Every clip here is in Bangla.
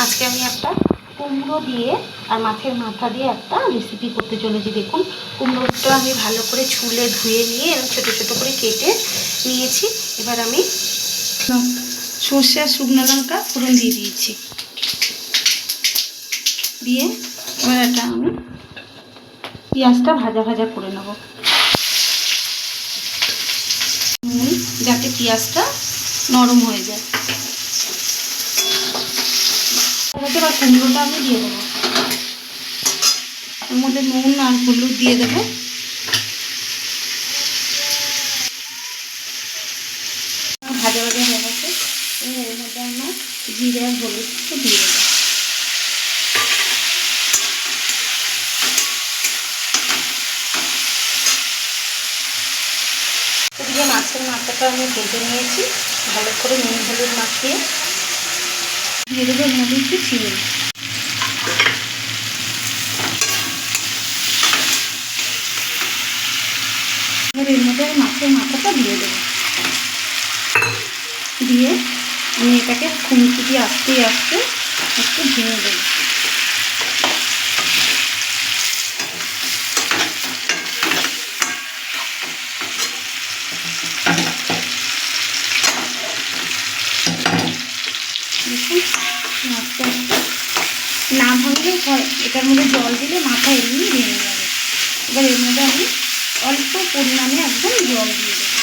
আজকে আমি একটা কুমড়ো দিয়ে আর মাছের মাথা দিয়ে একটা রেসিপি করতে চলেছি। দেখুন, কুমড়োটা আমি ভালো করে ছুলে ধুয়ে নিয়ে এবং ছোটো ছোটো করে কেটে নিয়েছি। এবার আমি সর্ষে আর শুকনো লঙ্কা ফোড়ন দিয়ে দিয়েছি। দিয়ে এবার এটা আমি পেঁয়াজটা ভাজা ভাজা করে নেব, যাতে পেঁয়াজটা নরম হয়ে যায়। এবার কুমড়োটা আমি দিয়ে দেবো, এর মধ্যে নুন আর হলুদ দিয়ে দেবো। ভাজা ভাজা হয়ে গেছে, এর মধ্যে আমরা জিরে আর হলুদটা দিয়ে দেবো। এদিকে মাছের মাথাটা আমি ভেজে নিয়েছি, ভালো করে নুন হলুদ মাখিয়ে দিয়ে দেবো। এর মধ্যে একটু চিনি, এবার এর মধ্যে মাছের মাথাটা দিয়ে দেবো। দিয়ে আমি এটাকে খুন্তি দিয়ে আস্তে আস্তে একটু ভেঙে দেবো। দেখুন, আস্তে আস্তে না ভাঙলেও হয়, এটার মধ্যে জল দিলে মাথা এমনি ভেঙে যাবে। এবার এর মধ্যে আমি অল্প পরিমাণে একদম জল দিয়ে দেবো।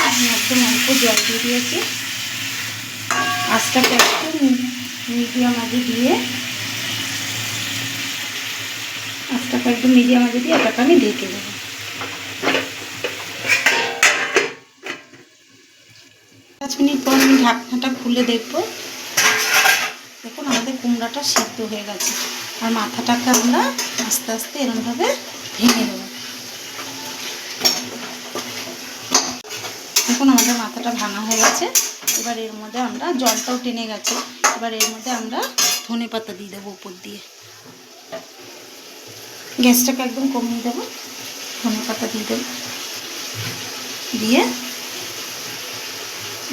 আমি একদম অল্প জল দিয়ে দিয়েছি। আঁচটাকে একটু মিডিয়াম আঁচে দিয়ে এটাকে আমি ঢেকে দেবো। 5 মিনিট পর আমি ঢাকনাটা খুলে দেখব। দেখুন, আমাদের কুমড়াটা সিদ্ধ হয়ে গেছে। আর মাথাটাকে আমরা আস্তে আস্তে এরকমভাবে ভেঙে দেবো। দেখুন, আমাদের মাথাটা ভাঙা হয়ে গেছে। এবার এর মধ্যে আমরা জলটাও টেনে গেছে। এবার এর মধ্যে আমরা ধনেপাতা দিয়ে দেবো উপর দিয়ে। গ্যাসটাকে একদম কমিয়ে দেবো, ধনেপাতা দিয়ে দেবো। দিয়ে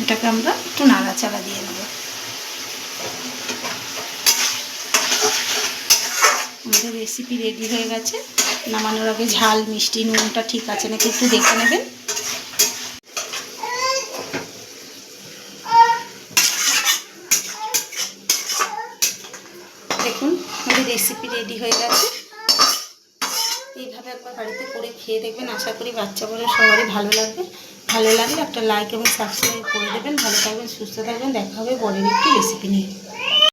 এটাকে আমরা একটু নাড়াচাড়া দিয়ে নেব। আমাদের রেসিপি রেডি হয়ে গেছে। নামানোর আগে ঝাল মিষ্টি নুনটা ঠিক আছে নাকি একটু দেখে নেবেন। দেখুন, আমাদের রেসিপি রেডি হয়ে গেছে। এইভাবে একবার বাড়িতে করে খেয়ে দেখবেন। আশা করি বাচ্চা বড় সবারই ভালো লাগবে। ভালো লাগলে একটা লাইক এবং সাবস্ক্রাইব করে দেবেন। ভালো থাকবেন, সুস্থ থাকবেন। দেখা হবে পরের একটি রেসিপি নিয়ে।